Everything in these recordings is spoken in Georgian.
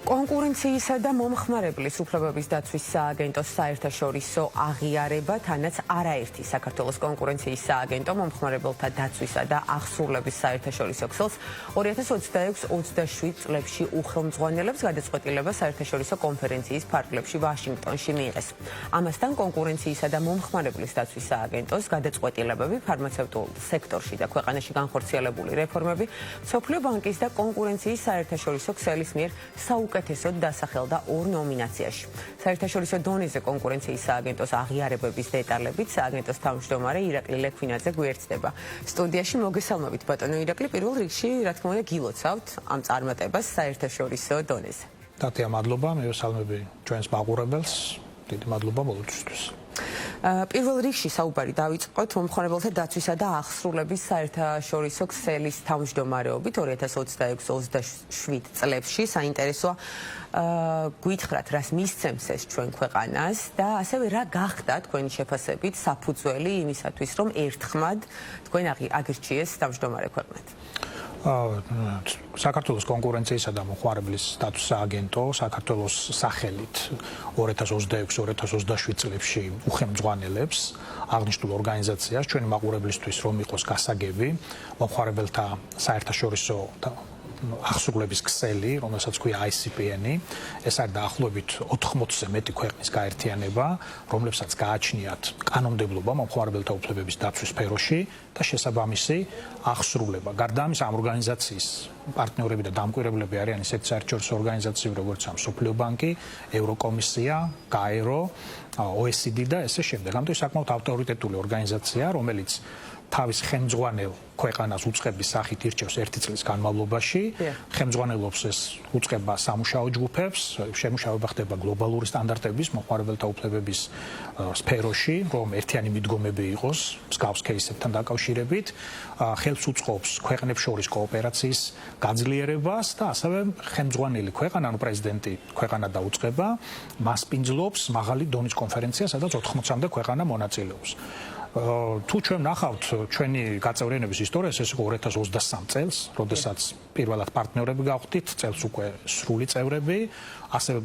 კონკურენციისა და მომხმარებლის უფლებების დაცვის სააგენტოს საერთაშორისო აღიარება, თანაც არაერთი საქართველოს კონკურენციის სააგენტო მომხმარებელთა დაცვისა და აღსრულების საერთაშორისო ქსელს 2026-27 წლებში უხელმძღვანელებს გადაწყვეტილება საერთაშორისო კონფერენციის ფარგლებში ვაშინგტონში მიიღეს. ამასთან კონკურენციისა და მომხმარებლის დაცვის სააგენტოს გადაწყვეტილებები ფარმაცევტულ სექტორში და ქვეყანაში განხორციელებული რეფორმები მსოფლიო ბანკის და კონკურენციის საერთაშორისო ქსელის მიერ საუკეთესოდ დასახელდა ორ ნომინაციაში. საერთაშორისო დონეზე კონკურენციის სააგენტოს აღიარებების დეტალებით სააგენტოს თავმჯდომარე ირაკლი ლექვინაძე გვერდდება. სტუდიაში მოგესალმებით ბატონო ირაკლი, პირველ რიგში რა თქმა უნდა გილოცავთ ამ წარმატებას საერთაშორისო დონეზე. Დათია, მადლობა, მივესალმები ჩვენს მაყურებელს. დიდი მადლობა ბოლოსთვის. პირველ რიგში საუბარი დავიწყოთ მომხმარებელთა დაცვისა და აღსრულების საერთაშორისო ქსელის თავმჯდომარეობით 2026-27 წლებში. საინტერესოა გითხრათ, რას მისცემს ეს ჩვენ ქვეყანას და ასევე რა გახდა თქვენი შეფასებით საფუძველი იმისათვის, რომ ერთხმად თქვენ აგირჩიეს თავმჯდომარე ქვეყნად. საქართველოს კონკურენციისა და მომხმარებლის დაცვის სააგენტო საქართველოს სახელით 2026-2027 წლებში უხელმძღვანელებს აღნიშნულ ორგანიზაციას ჩვენი მაყურებლისთვის რომ იყოს გასაგები მომხმარებელთა საერთაშორისო აღსრულების ქსელი, რომელსაც ქვია ICPN-ი, ეს არის დაახლოებით 80-ზე მეტი ქვეყნის გაერთიანება, რომლებსაც გააჩნიათ კანონმდებლობა მომხმარებელთა უფლებების დაცვის სფეროში და შესაბამისი აღსრულება. გარდა ამისა, ამ ორგანიზაციის პარტნიორები და დამკვირვებლები არიან ისეთი საერთაშორისო ორგანიზაციები, როგორც მსოფლიო ბანკი, ევროკომისია, გაერო, OECD და ესე შემდეგ. ამიტომ საკმაოდ ავტორიტეტული ორგანიზაცია, რომელიც თავის ხელმძღვანელ ქვეყანას უწყების სახით ირჩევს 1 წლის განმავლობაში. ხელმძღვანელობს ეს უწყება სამუშაო ჯგუფებს, შემუშავება ხდება გლობალური სტანდარტების მომხმარებელთა უფლებების სფეროში, რომ ერთიანი მიდგომები იყოს მსგავს кейსებთან დაკავშირებით, ხელს უწყობს ქვეყნებს შორის კოოპერაციის გაძლიერებას და ასევე ხელმძღვანელი ქვეყანა, ანუ პრეზიდენტი ქვეყანა დაუწყება, მასპინძლობს მაღალი დონის კონფერენციას, სადაც 80-მდე ქვეყანა მონაწილეობს. თუ ჩვენ ნახავთ ჩვენი გაწევრიანების ისტორიას, ეს იყო 2023 წელს, როდესაც პირველად პარტნიორები გავხდით, წელს უკვე სრული წევრები, ასევე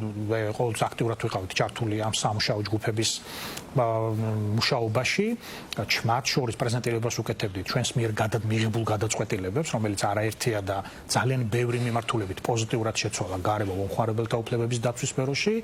ყოველთვის აქტიურად ვიყავით ჩართული ამ სამუშაო ჯგუფების მუშაობაში. მათ შორის პრეზენტირებას უკეთებდით ჩვენს მიერ მიღებულ გადაწყვეტილებებს, რომელიც არაერთია და ძალიან ბევრი მიმართულებით პოზიტიურად შეცვალა გარემო მომხმარებელთა უფლებების დაცვის სფეროში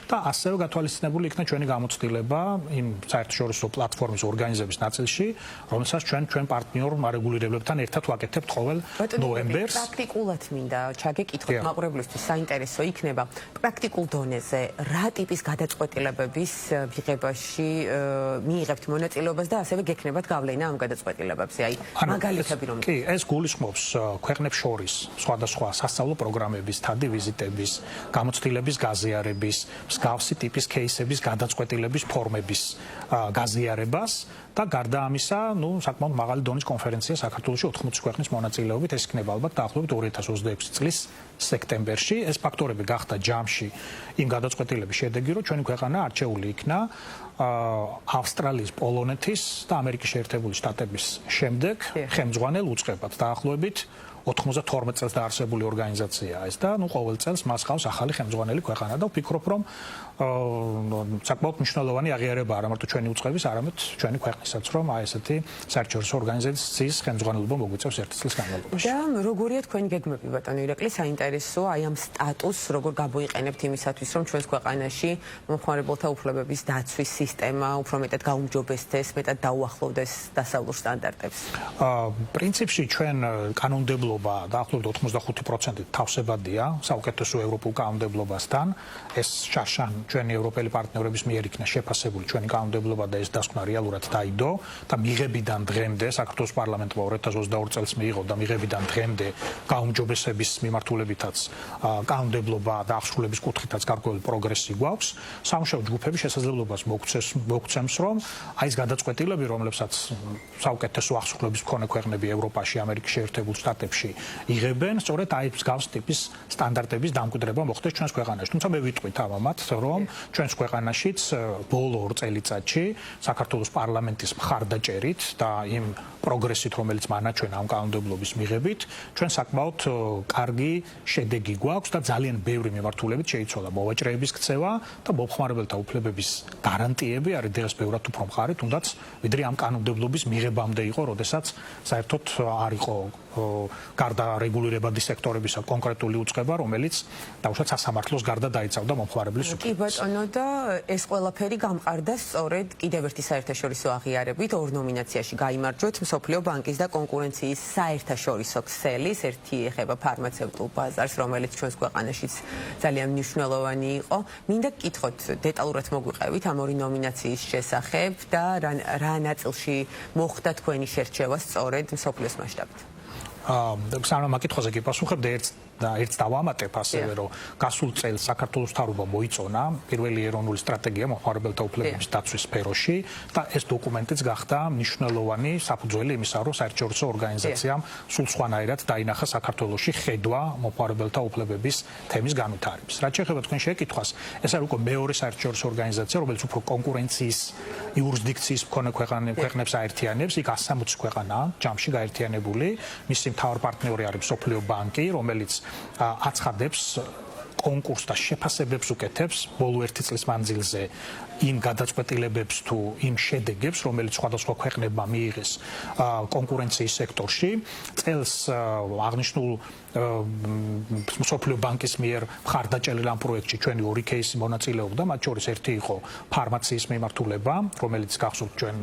და ასევე გათვალისწინებული იქნა ჩვენი გამოცდილება იმ საერთაშორისო პლატფორმის ორგანიზების ნაწილში, რომელსაც ჩვენ პარტნიორ მარეგულირებლებთან ერთად ვაკეთებთ ყოველ ნოემბერს. პრაქტიკულად მინდა ჩაგეკითხოთ მაყურებლისთვის, საინტერესო იქნება პრაქტიკულ დონეზე რა ტიპის გადაწყვეტილებების მიღებაში მიიღებთ მონაწილეობას და ასევე გექნებათ გავლენა ამ გადაწყვეტილებებზე. აი, მაგალითები რომ კი, ეს გულისხმობს ქვეყნებს შორის სხვადასხვა სასწავლო პროგრამების, თადი ვიზიტების, გამოცდილების გაზიარების, მსგავსი ტიპის кейსების გადაწყვეტილების ფორმების გაზიარებას და გარდა ამისა, საკმაოდ მაღალი დონის კონფერენცია საქართველოში 80 ქვეყნის მონაწილეობით, ეს იქნება ალბათ დაახლოებით 2026 წლის სექტემბერში. ეს ფაქტორები გახდა ჯამში იმ გადაწყვეტილების შედეგი, რომ ჩვენი ქვეყანა არჩეული იქნა ავსტრალიის, პოლონეთის და ამერიკის შეერთებული შტატების შემდეგ ხელმძღვანელ უწყებად. დაახლოებით 92 წელს დაარსებული ორგანიზაციაა ეს და ყოველ წელს მას ჰყავს ახალი ხელმძღვანელი ქვეყანა და ვფიქრობ, რომ საკმაოდ მნიშვნელოვანი აღიარება არა მარტო ჩვენი უწყების, არამედ ჩვენი ქვეყნისაც, რომ ესეთი საერთაშორისო ორგანიზაციის ხელმძღვანელობა მოგვიწევს 1 წლის განმავლობაში. და როგორია თქვენი გეგმები, ბატონო ირაკლი, საინტერესოა აი ამ სტატუსს როგორ გამოიყენებთ იმისათვის, რომ ჩვენს ქვეყანაში მომხმარებელთა უფლებების დაცვის სისტემა უფრო მეტად გაუმჯობესდეს, მეტად დაუახლოვდეს დასავლურ სტანდარტებს? პრინციპში ჩვენ კანონმდებლობა დაახლოებით 85% თავსებადია საუკეთესო ევროპულ კანონმდებლობასთან. ეს შარშან ჩვენი ევროპელი პარტნიორების მიერ იქნა შეფასებული ჩვენი კანონმდებლობა და ეს დასკვნა რეალურად დაიდო და მიღებიდან დღემდე საქართველოს პარლამენტმა 2022 წელს მიიღო და მიღებიდან დღემდე გაუმჯობესების მიმართულებითაც კანონმდებლობა და აღსრულების კუთხითაც გარკვეული პროგრესი გვაქვს. სამუშაო ჯგუფების შესაძლებლობას მოგცემს, რომ აი ეს გადაწყვეტილები, რომლებსაც საუკეთესო აღსრულების მქონე ქვეყნები ევროპაში, ამერიკის შეერთებულ შტატებში ქვეყანაში იღებენ, სწორედ აი მსგავს ტიპის სტანდარტების დამკვიდრება მოხდეს ჩვენს ქვეყანაში. თუმცა მე ვიტყვით ამამად, რომ ჩვენს ქვეყანაშიც ბოლო 2 წელიწადში საქართველოს პარლამენტის მხარდაჭერით და იმ პროგრესით, რომელიც მანაჩვენა ამ კანონმდებლობის მიღებით, ჩვენ საკმაოდ კარგი შედეგი გვაქვს და ძალიან ბევრი მიმართულებით შეიცვალა მოვაჭრეების ქცევა და მომხმარებელთა უფლებების გარანტიები არის დღეს ბევრად უფრო მყარი, თუნდაც ვიდრე ამ კანონმდებლობის მიღებამდე იყო, როდესაც საერთოდ არ იყო გარდა რეგულირებადი სექტორებისა კონკრეტული უწყება, რომელიც დაუშვათ სასამართლოს გარდა დაიცავდა მომხმარებლის უფლებას. კი ბატონო და ეს ყველაფერი გამყარდა სწორედ კიდევ ერთი საერთაშორისო აღიარებით ორ ნომინაციაში გაიმარჯვეთ მსოფლიო ბანკის და კონკურენციის საერთაშორისო ქსელის, ერთი ეხება ფარმაცევტულ ბაზარს, რომელიც ჩვენს ქვეყანაშიც ძალიან მნიშვნელოვანი იყო. მინდა გკითხოთ დეტალურად მოგვიყევით ამ ორი ნომინაციის შესახებ და რა ნაწილში მოხდა თქვენი შერჩევა სწორედ მსოფლიოს მასშტაბით. სანამ მაკითხოზე გიპასუხებ და ერთს დავამატებ ასევე რომ გასულ წელს საქართველოს მთავრობა მოიწონა პირველი ეროვნული სტრატეგია მომხმარებელთა უფლებების დაცვის სფეროში და ეს დოკუმენტიც გახდა მნიშვნელოვანი საფუძველი იმისა, რომ საერთაშორისო ორგანიზაციამ სულ სხვანაირად დაინახა საქართველოში ხედვა მომხმარებელთა უფლებების თემის განვითარების. რაც შეეხება თქვენ შეკითხვას, ეს არის უკვე მეორე საერთაშორისო ორგანიზაცია, რომელიც უფრო კონკურენციის იურისდიქციის მქონე ქვეყნებს აერთიანებს, იქ 160 ქვეყანაა ჯამში გაერთიანებული. მისი მთავარ პარტნიორი არის მსოფლიო ბანკი, რომელიც აცხადებს კონკურსს და შეფასებებს უკეთებს ბოლო 1 წლის მანძილზე იმ გადაწყვეტილებებს თუ იმ შედეგებს, რომელიც სხვადასხვა ქვეყნებმა მიიღეს კონკურენციის სექტორში. წელს აღნიშნულ მსოფლიო ბანკის მიერ მხარდაჭერილ ამ პროექტში ჩვენი 2 кейსი მონაწილეობდა, მათ შორის ერთი იყო ფარმაციის მიმართულება, რომელიც გახსოვთ ჩვენ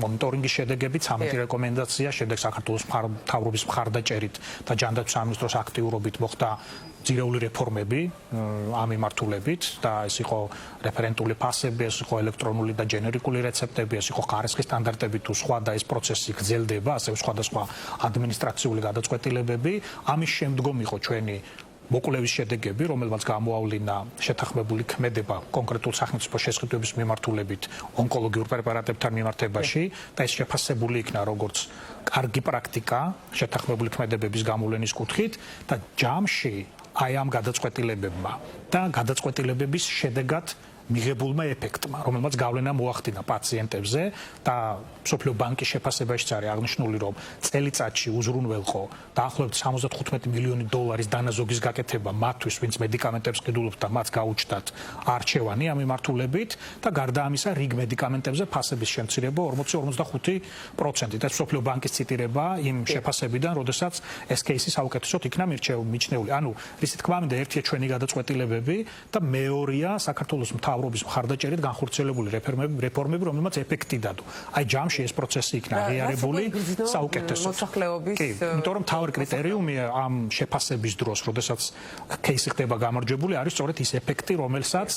მონიტორინგის შედეგები, 13 რეკომენდაცია, შემდეგ საქართველოს მთავრობის მხარდაჭერით და ჯანდაცვის სამინისტროს აქტიურობით მოხდა ძირეული რეფორმები ამ მიმართულებით და ეს იყო რეფერენტული ფასები, ეს იყო ელექტრონული და ჯენერიკული რეცეპტები, ეს იყო ხარისხის სტანდარტები თუ სხვა და ეს პროცესი გრძელდება, ასევე სხვადასხვა ადმინისტრაციული გადაწყვეტილებები. ამის შემდგომ იყო ჩვენი მოკვლევის შედეგები, რომელმაც გამოავლინა შეთანხმებული ქმედება კონკრეტულ სახელმწიფო შესყიდვების მიმართულებით ონკოლოგიურ პრეპარატებთან მიმართებაში და ეს შეფასებული იქნა როგორც კარგი პრაქტიკა შეთანხმებული ქმედებების გამოვლენის კუთხით და ჯამში აი ამ გადაწყვეტილებებმა და გადაწყვეტილებების შედეგად მიღებულმა ეფექტმა, რომელმაც გავლენა მოახდინა პაციენტებზე და მსოფლიო ბანკის შეფასებაშიც არის აღნიშნული, რომ წელიწადში უზრუნველყო დაახლოებით 75 მილიონი დოლარის დანაზოგის გაკეთება მათთვის, ვინც მედიკამენტებს ყიდულობთ და მათ გაუჩნდათ არჩევანი ამ მიმართულებით და გარდა ამისა რიგ მედიკამენტებზე ფასების შემცირება 40-45%. ეს მსოფლიო ბანკის ციტირება იმ შეფასებიდან, როდესაც ეს кейსი საუკეთესოდ იქნა მიჩნეული. ანუ რისი თქმა მინდა, ერთია ჩვენი გადაწყვეტილებები და მეორეა საქართველოს მთავრობის მხარდაჭერით განხორციელებული რეფორმები, რომელმაც ეფექტი დადო. აი ჯამში ეს პროცესი იქნა აღიარებული საუკეთესოდ. კი, იმიტომ რომ მთავარი კრიტერიუმი ამ შეფასების დროს, როდესაც кейსი ხდება გამარჯვებული, არის სწორედ ის ეფექტი, რომელსაც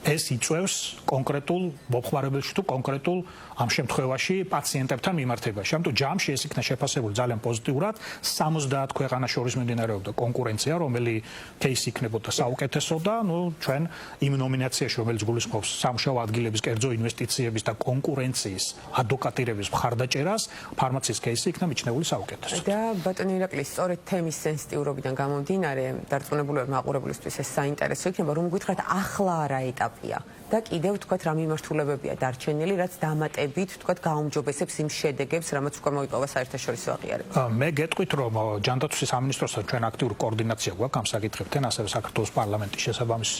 ეს იწვევს კონკრეტულ მომხმარებელში თუ კონკრეტულ ამ შემთხვევაში პაციენტებთან მიმართებაში. ამიტომ ჯამში ეს იქნა შეფასებული ძალიან პოზიტიურად. 70 ქვეყანას შორის მიმდინარეობდა კონკურენცია, რომელიც кейსი იქნებოდა საუკეთესო და ჩვენ იმ ნომინაციაში, რომელიც გულისხმობს სამუშაო ადგილების კერძო ინვესტიციების და კონკურენციის ადვოკატირების მხარდაჭერას, ფარმაციის кейსი იქნა მიჩნეული საუკეთესო. და ბატონო ირაკლი, სწორედ თემის სენსიტიურობიდან გამომდინარე, დარწმუნებულები მაყურებლისთვის ეს საინტერესო იქნება, რომ გითხრათ ახლა რა ეტაპია და კიდევ თქვათ რა მიმართულებებია დარჩენილი, რაც დამატებით თქვათ გაუმჯობესებს იმ შედეგებს, რამაც უკვე მოიპოვა საერთაშორისო აღიარება. მე გეტყვით, რომ ჯანდაცვის სამინისტროსთან ჩვენ აქტიური კოორდინაცია გვაქვს ამ საკითხებთან, ასევე საქართველოს პარლამენტის შესაბამის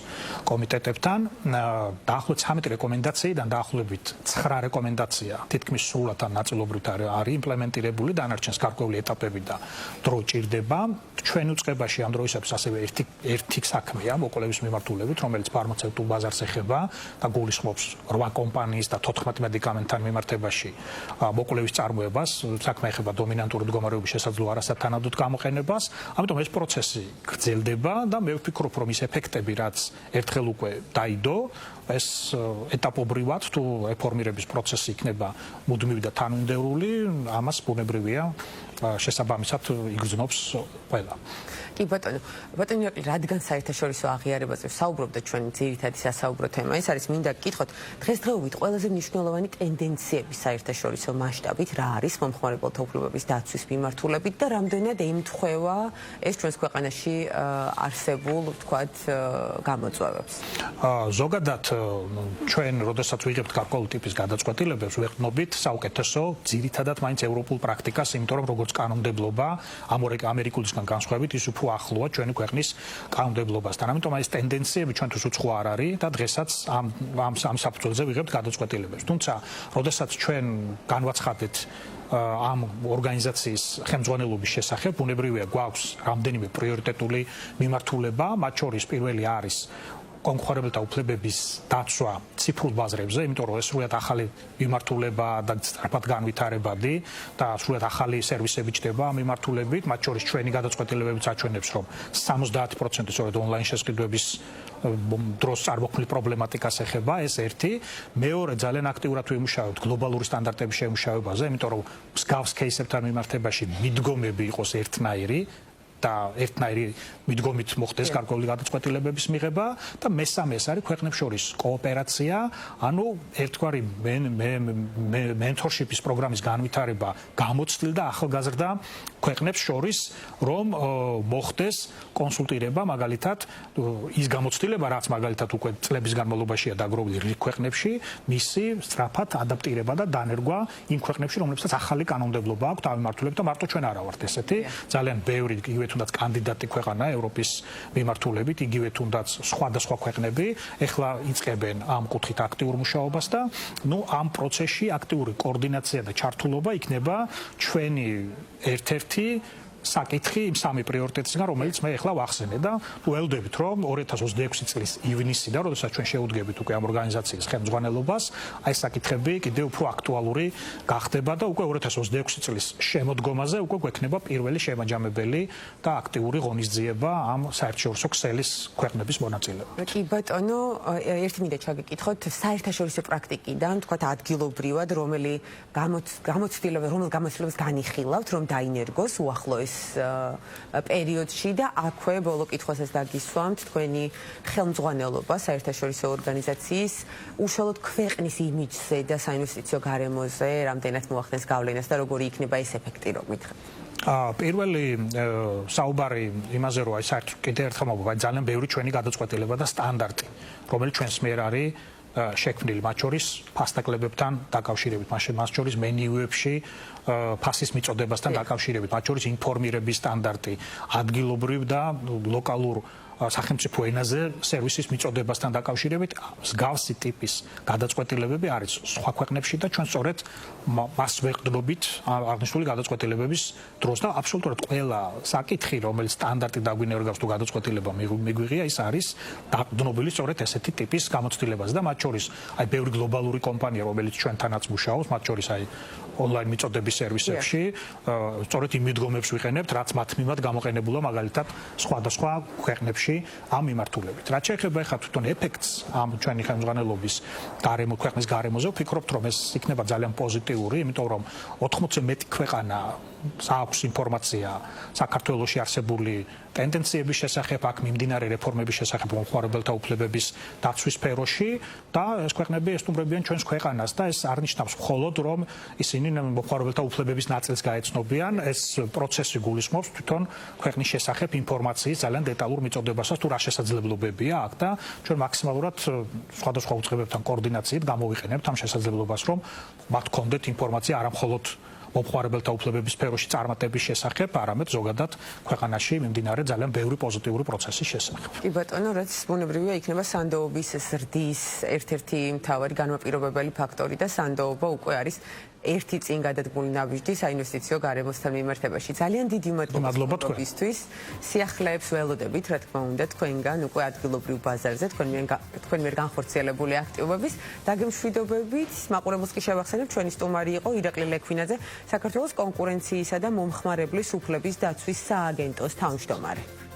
კომიტეტებთან. დაახლოებით 13 რეკომენდაციიდან დაახლოებით 9 რეკომენდაცია თითქმის სრულად ან ნაწილობრივ არის იმპლემენტირებული, დანარჩენს გარკვეული ეტაპები და დრო ჭირდება. ჩვენ უწყებაში ამ დროისათვის ასევე ერთი საქმეა მოკვლევის მიმართულებით, რომელიც ფარმაცევტულ ბაზარს ეხება და გულისხმობს 8 კომპანიის და 14 მედიკამენტთან მიმართებაში მოკვლევის წარმოებას, საქმე ეხება დომინანტური მდგომარეობის შესაძლო არასათანადოდ გამოყენებას. ამიტომ ეს პროცესი გრძელდება და მე ვფიქრობ, რომ ის ეფექტები, რაც ერთხელ უკვე დაიდო, ეს ეტაპობრივად თუ რეფორმირების პროცესი იქნება მუდმივი და თანმიმდევრული, ამას ბუნებრივია შესაბამისად იგრძნობს ყველა. კი ბატონო, ირაკლი, რადგან საერთაშორისო აღიარებაზე საუბრობთ ჩვენ ძირითადი სასაუბრო თემა ის არის, მინდა გკითხოთ, დღესდღეობით ყველაზე მნიშვნელოვანი ტენდენციები საერთაშორისო მასშტაბით რა არის მომხმარებელთა უფლებების დაცვის მიმართულებით და რამდენად ემთხვევა ეს ჩვენს ქვეყანაში არსებულ, ვთქვათ, გამოწვევებს? ზოგადად ჩვენ როდესაც ვიღებთ გარკვეული ტიპის გადაწყვეტილებებს, ვეყრდნობით საუკეთესო ძირითადად მაინც ევროპულ პრაქტიკას, იმიტომ რომ როგორც კანონმდებლობა ამერიკულისგან განსხვავებით ის უფრო ახლოა ჩვენი ქვეყნის კანონმდებლობასთან. ამიტომ ეს ტენდენციები ჩვენთვის უცხო არ არის და დღესაც ამ საფუძველზე ვიღებთ გადაწყვეტილებებს. თუმცა, როდესაც ჩვენ განვაცხადეთ ამ ორგანიზაციის ხელმძღვანელობის შესახებ, ბუნებრივია გვაქვს რამდენიმე პრიორიტეტული მიმართულება, მათ შორის პირველი არის კონკურენტთა უფლებების დაცვა ციფრულ ბაზრებზე, იმიტომ რომ ეს სრულად ახალი მიმართულება და სწრაფად განვითარებადი და სრულად ახალი სერვისები ჩდება ამ მიმართულებით, მათ შორის ჩვენი გადაწყვეტილებებიც აჩვენებს, რომ 70% სწორედ ონლაინ შესყიდვების დროს წარმოქმნილ პრობლემატიკას ეხება, ეს ერთი. მეორე, ძალიან აქტიურად ვიმუშავებთ გლობალური სტანდარტების შემუშავებაზე, იმიტომ რომ მსგავს кейსებთან მიმართებაში მიდგომები იყოს ერთნაირი და ერთნაირი მიდგომით მოხდეს გარკვეული გადაწყვეტილებების მიღება და მესამე ეს არის ქვეყნებს შორის კოოპერაცია, ანუ ერთგვარი mentorship-ის პროგრამის განვითარება გამოცდილ და ახალგაზრდა ქვეყნებს შორის, რომ მოხდეს კონსულტირება, მაგალითად ის გამოცდილება, რაც მაგალითად უკვე წლების განმავლობაშია დაგროვილი რიგ ქვეყნებში, მისი სწრაფად ადაპტირება და დანერგვა იმ ქვეყნებში, რომლებსაც ახალი კანონმდებლობა აქვთ ამ მიმართულებით და მარტო ჩვენ არა ვართ ესეთი, ძალიან ბევრი თუნდაც კანდიდატი ქვეყანა ევროპის მიმართულებით, იგივე თუნდაც სხვადასხვა ქვეყნები ეხლა იწყებენ ამ კუთხით აქტიურ მუშაობას და ამ პროცესში აქტიური კოორდინაცია და ჩართულობა იქნება ჩვენი ერთ-ერთი საკითხი იმ სამი პრიორიტეტისგან, რომელიც მე ახლა ვახსენე და ველოდებით, რომ 2026 წლის ივნისიდან, როდესაც ჩვენ შევუდგებით უკვე ამ ორგანიზაციის ხელმძღვანელობას, აი ეს საკითხები კიდევ უფრო აქტუალური გახდება და უკვე 2026 წლის შემოდგომაზე უკვე გვექნება პირველი შემაჯამებელი და აქტიური ღონისძიება ამ საერთაშორისო ქსელის ქვეყნების მონაწილეობით. კი ბატონო, ერთი მინდა ჩაგიკითხოთ, საერთაშორისო პრაქტიკიდან, თქვათ ადგილობრივად, რომელ გამოცდილებას განიხილავთ, რომ დაინერგოს უახლოეს პერიოდში და აქვე ბოლო კითხვასაც დაგისვამთ თქვენი ხელმძღვანელობა საერთაშორისო ორგანიზაციის უშუალოდ ქვეყნის იმიჯზე და საინვესტიციო გარემოზე რამდენად მოახდენს გავლენას და როგორი იქნება ეს ეფექტი, რომ გითხრათ? პირველი საუბარი იმაზე, რომ საერთოდ კიდევ ერთხელ მოგვა, ძალიან ბევრი ჩვენი გადაწყვეტილება და სტანდარტი, რომელიც ჩვენს მიერ არის შექმნილი, მათ შორის ფასტაკლებებთან დაკავშირებით, მათ შორის მენიუებში ფასის მიწოდებასთან დაკავშირებით, მათ შორის ინფორმირების სტანდარტი, ადგილობრივ და ლოკალურ სახელმწიფო ენაზე სერვისის მიწოდებასთან დაკავშირებით მსგავსი ტიპის გადაწყვეტილებები არის სხვა ქვეყნებში და ჩვენ სწორედ მას ვეყრდნობით აღნიშნული გადაწყვეტილებების დროს და აბსოლუტურად ყველა საკითხი, რომელიც სტანდარტი დაგვინერგავს თუ გადაწყვეტილება მიგვიღია, ის არის დაყრდნობილი სწორედ ესეთი ტიპის გამოცდილებაზე და მათ შორის აი ბევრი გლობალური კომპანია, რომელიც ჩვენთანაც მუშაობს, მათ შორის აი ონლაინ მიწოდების სერვისებში, სწორედ იმ მიდგომებს ვიყენებთ, რაც მათ მიმართ გამოყენებულა მაგალითად სხვადასხვა ქვეყნებში ამ მიმართულებით. რაც შეეხება ახლა თვითონ ეფექტს ამ ჩვენი ხელმძღვანელობის ქვეყნის გარემოზე, ვფიქრობთ, რომ ეს იქნება ძალიან პოზიტიური, იმიტომ რომ 80-ზე მეტი ქვეყანა აქვს ინფორმაცია საქართველოში არსებული ტენდენციების შესახებ, აქ მიმდინარე რეფორმების შესახებ მომხმარებელთა უფლებების დაცვის სფეროში და ეს ქვეყნები ესტუმრებიან ჩვენს ქვეყანას და ეს არ ნიშნავს მხოლოდ, რომ ისინი მომხმარებელთა უფლებების ნაწილს გაეცნობიან, ეს პროცესი გულისხმობს თვითონ ქვეყნის შესახებ ინფორმაციის ძალიან დეტალურ მიწოდებასაც თუ რა შესაძლებლობებია აქ და ჩვენ მაქსიმალურად სხვადასხვა უწყებებთან კოორდინაციით გამოვიყენებთ ამ შესაძლებლობას, რომ მათ გქონდეთ ინფორმაცია არა მხოლოდ მომხმარებელთა უფლებების სფეროში წარმატების შესახებ, არამედ ზოგადად ქვეყანაში მიმდინარე ძალიან ბევრი პოზიტიური პროცესის შესახებ. კი ბატონო, რაც ბუნებრივია იქნება სანდოობის ზრდის ერთ-ერთი მთავარი განმაპირობებელი ფაქტორი და სანდოობა უკვე არის ერთი წინ გადადგმული ნაბიჯი საინვესტიციო გარემოსთან მიმართებაში. ძალიან დიდი მადლობა თქვენთვის. სიახლეებს ველოდებით, რა თქმა უნდა, თქვენგან უკვე ადგილობრივ ბაზარზე, თქვენ მიერ განხორციელებული აქტივობების დაგემშვიდობებით. მაყურებელს კი შევახსენებ, ჩვენი სტუმარი იყო ირაკლი ლექვინაძე, საქართველოს კონკურენციისა და მომხმარებლის უფლების დაცვის სააგენტოს თავმჯდომარე.